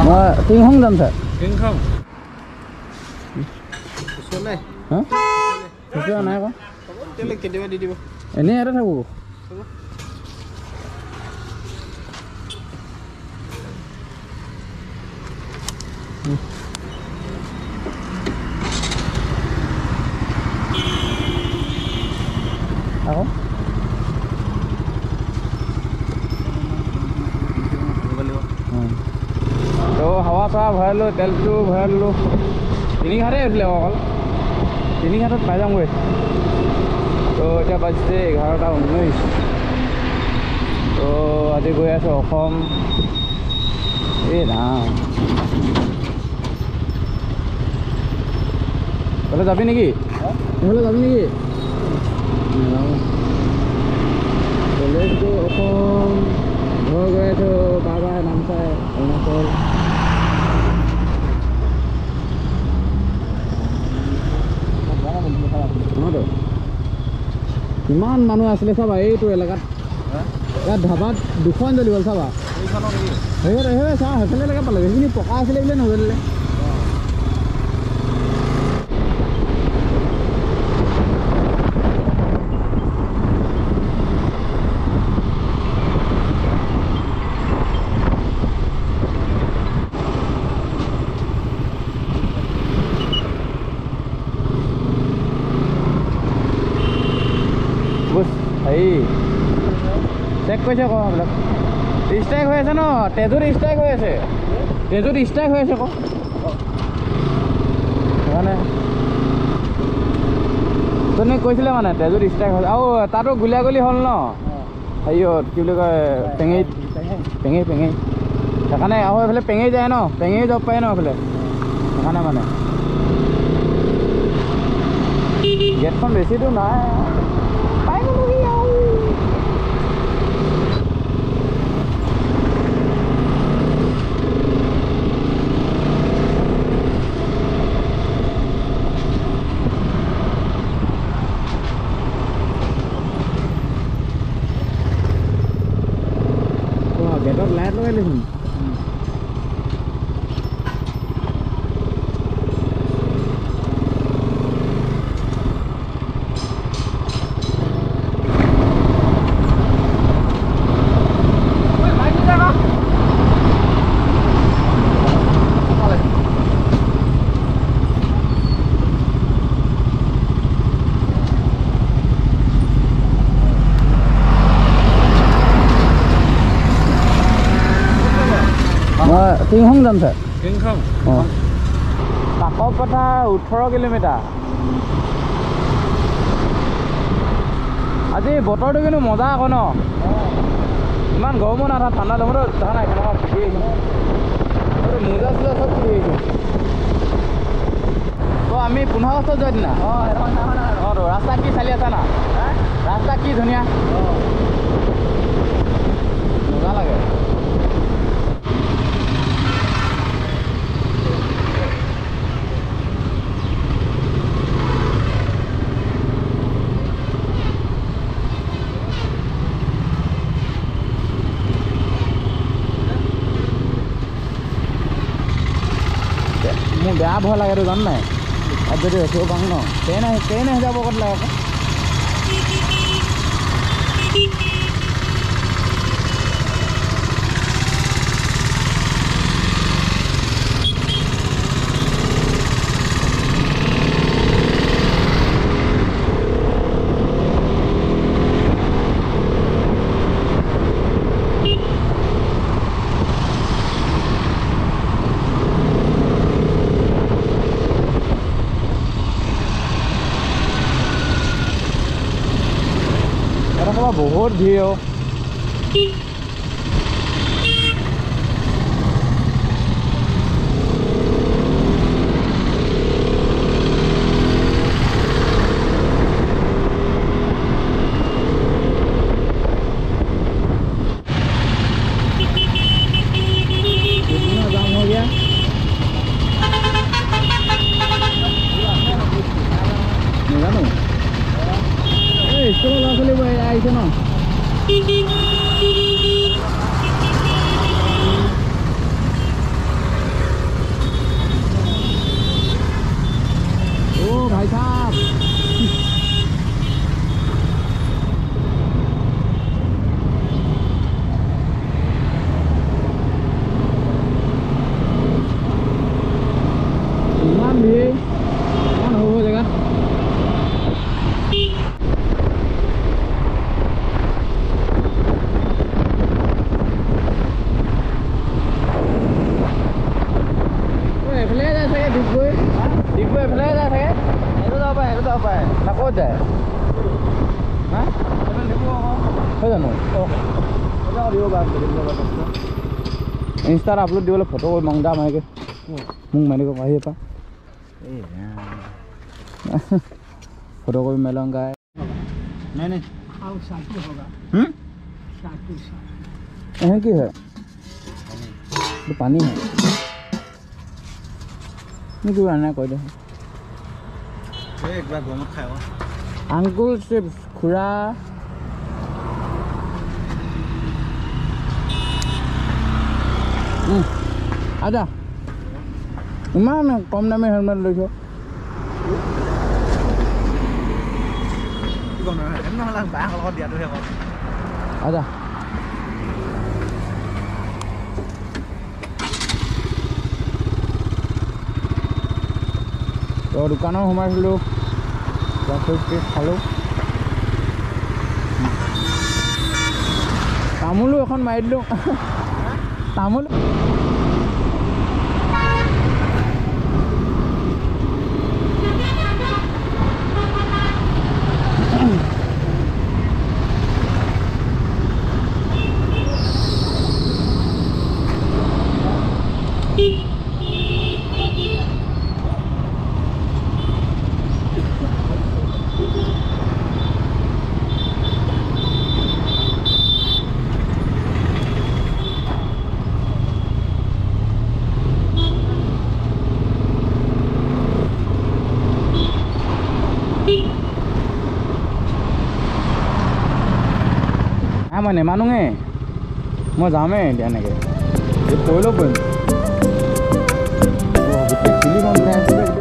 মই টিংখং যাম ছাৰ টিংখং ওচৰলৈ হা ওচৰ নাই আকৌ তেতিয়ালৈ কেতিয়াবা দি দিব এনেই ইয়াতে থাকোঁ আকৌ তো হাৱা চাৱা ভৰাই ল'লোঁ তেলটো ভৰাই ল'লোঁ 3 ঘাটে উঠিলে অকল 3 ঘাটত পাই যামগৈ তো এতিয়া বাজিছে 11:19 তো আজি গৈ আছোঁ অসম এই ৰাম তাহলে যাবি নেকি তাহলে যাবি নেকি কলেজটো অসম ঘৰ গৈ আছোঁ বাবাই নামচাই অৰুণাচল কিমান মানুহ আছিলে চাবা এইটো এলেকাত ইয়াত ধাবাত 2খন জ্বলি গ'ল চাবা সেইফালে চা সেইফালেলৈকে পালে সেইখিনি পকা আছিলে বোলে নজ্বলিলে চেক কৰিছে আকৌ এইবিলাক ষ্ট্ৰাইক হৈ আছে ন তেজত ষ্ট্ৰাইক হৈ আছে আকৌ সেইকাৰণে তুমি কৈছিলে মানে তেজত ষ্ট্ৰাইক হৈছে আৰু তাতো গুলীয়াগুলি হ'ল ন হেৰিয়ত কি বুলি কয় পেঙেইত সেইকাৰণে আৰু এইফালে পেঙেই যায় ন পেঙেই যাব পাৰে ন এইফালে সেইকাৰণে মানে গেটখন বেছি দূৰ নাই পাই গ'লোহি আৰু গেটত লাইট লগাই লৈছোন টিংখং যাম ছাৰ টিংখং অঁ কাকৰ পথাৰ 18 কিলোমিটাৰ আজি বতৰটো কিন্তু মজা আকৌ ন ইমান গৰমো না ঠাণ্ডা লগতো দেখা নাই কেনেকুৱা ফুটি আহিছে মোজা চোজা চব ফুটি আহিছে তো আমি 15 আগষ্টত যোৱা দিনা অঁ তো ৰাস্তা কি চালি আছা না ৰাস্তা কি ধুনীয়া মজা লাগে মোৰ বেয়া ভয় লাগে জান নাই ইয়াত যদি ৰখিব পাৰোঁ ন ট্ৰেইন আহি যাব ক'ত লাগে আকৌ बहुत भीड़ हो कितना जाम हो गया नहीं जानो स्कूल ল'ৰা ছোৱালী আহিছে ন যায় হা হৈ জানো ইনষ্টাত আপলোড দিবলৈ ফটো কৰি মংদা মাৰিকে মোক মাৰিব আহি পা ফটো কৰি মেলং গায় नहीं की है तो पानी है नहीं क्यों आना कोई दे एक बार घूमत खाओ अंकुल से खुरा आजा इमान कम दामे हेलमेट লৈছো आजा तो दुकान सोमाइलो खालो तामोलो এখন মাৰি দিলো তামোল मैं नेमानुगे मैं जामे क्या ने पैलो पड़े गोटे चिली मन बनाई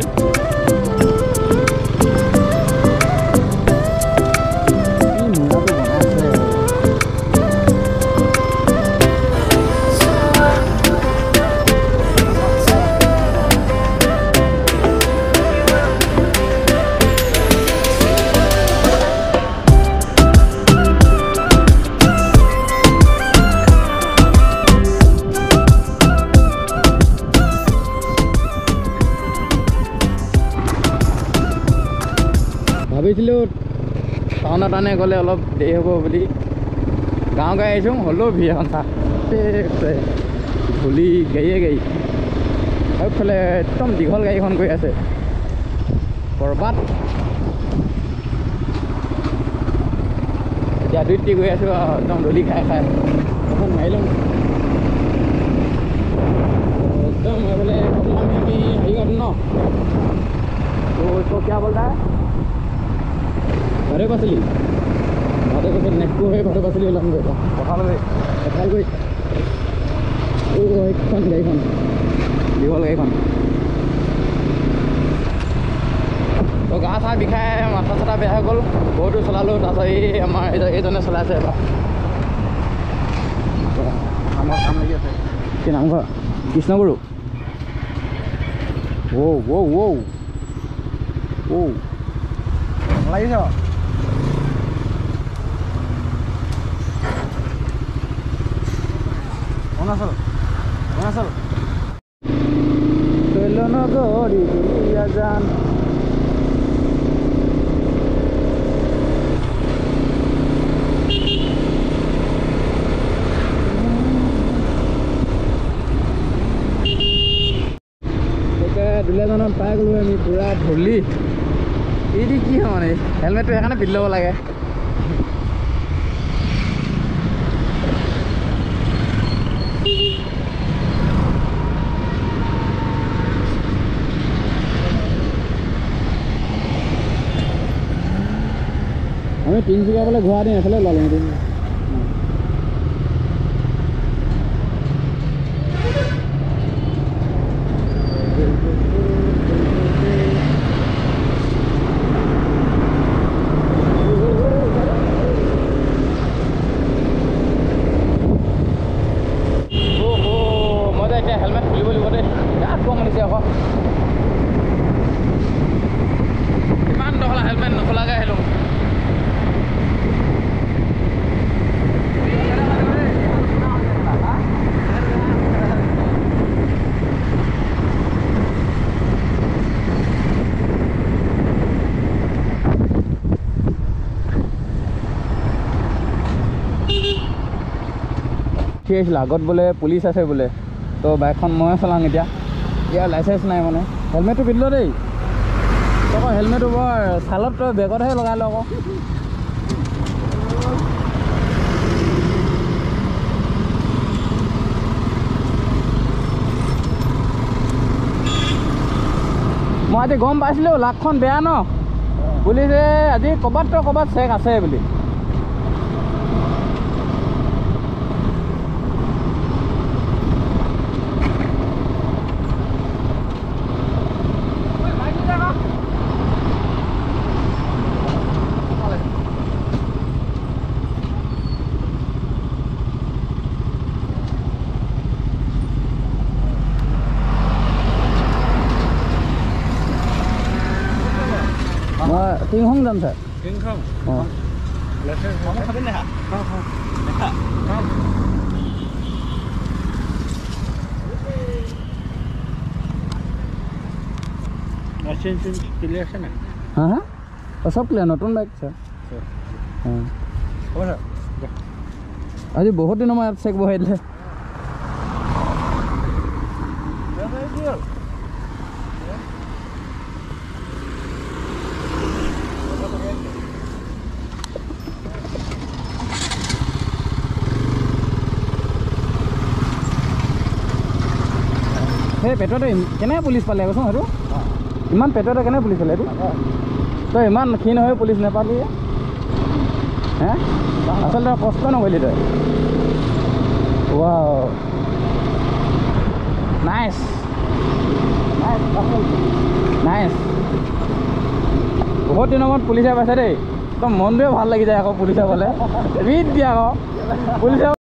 ভাবিছিলোঁ টাউনত আনে গ'লে অলপ দেৰি হ'ব বুলি গাঁও গাই আহিছোঁ হ'লেও ভিৰ এখন চাহ ধূলি গাড়ীয়ে গাড়ী সেইফালে একদম দীঘল গাড়ীখন গৈ আছে ক'ৰবাত এতিয়া দুইটি গৈ আছোঁ একদম ধূলি খাই খাই এখন মাৰি লওঁ একদম এইফালে আমি হেৰি কৰিম ন তো क्या बोल रहा है घरे बसली घरे बस नेको है घरे बसली लंग कठाल गई এইখন গাড়ীখন দীঘল গাড়ীখন তো গা চা বিষাই মাথা চাথা বেয়া হৈ গ'ল বহুতো চলালোঁ তাৰপিছত এই আমাৰ এইজনে চলাইছে এবাৰ আমাৰ কাম লাগি আছে কি নামঘৰ কৃষ্ণগুৰু লাগিছে অৰুণাচল নগৰী দুলীয়া জান দুলীয়াজানত পাই গ'লো আমি পুৰা ধূলি এইটো কি হয় মানে হেলমেটটো সেইকাৰণে পিন্ধি ল'ব লাগে আমি তিনিচুকীয়া বোলে ঘূৰা দিম এফালে ওলালোঁ দিম হেলমেট খুলিব লাগিব দেই গাত কম আনিছে আকৌ ইমান দহলা হেলমেট নখোলাকৈ আহিলোঁ আহিছিলোঁ আগত বোলে পুলিচ আছে বোলে তো বাইকখন ময়ে চলাওঁ এতিয়া ইয়াৰ লাইচেঞ্চ নাই মানে হেলমেটটো পিন্ধিলোঁ দেই আকৌ হেলমেটটো বৰ ছালত তই বেগতহে লগাই ল আকৌ মই আজি গম পাইছিলোঁ লাকখন বেয়া ন পুলিচে আজি ক'ৰবাত চেক আছে বুলি মই টিংহং যাম ছাৰ অঁ হা হা চব ক্লিয়াৰ নতুন বাইক ছাৰ আজি বহুত দিনৰ মই ইয়াত চেক বহাই দিলে সেই পেটতে কেনেকৈ পুলিচ পালে কচোন সেইটো ইমান পেটতে কেনেকৈ পুলিচ পালে এইটো তই ইমান ক্ষীণ হৈ পুলিচ নাপালি হে আচলতে কষ্ট নকৰিলি তই ৱাও নাইচ নাইচ বহুত দিনৰ মূৰত পুলিচে পাইছে দেই তই মনটোৱে ভাল লাগি যায় আকৌ পুলিচে পালে বিট দিয়া আকৌ পুলিচে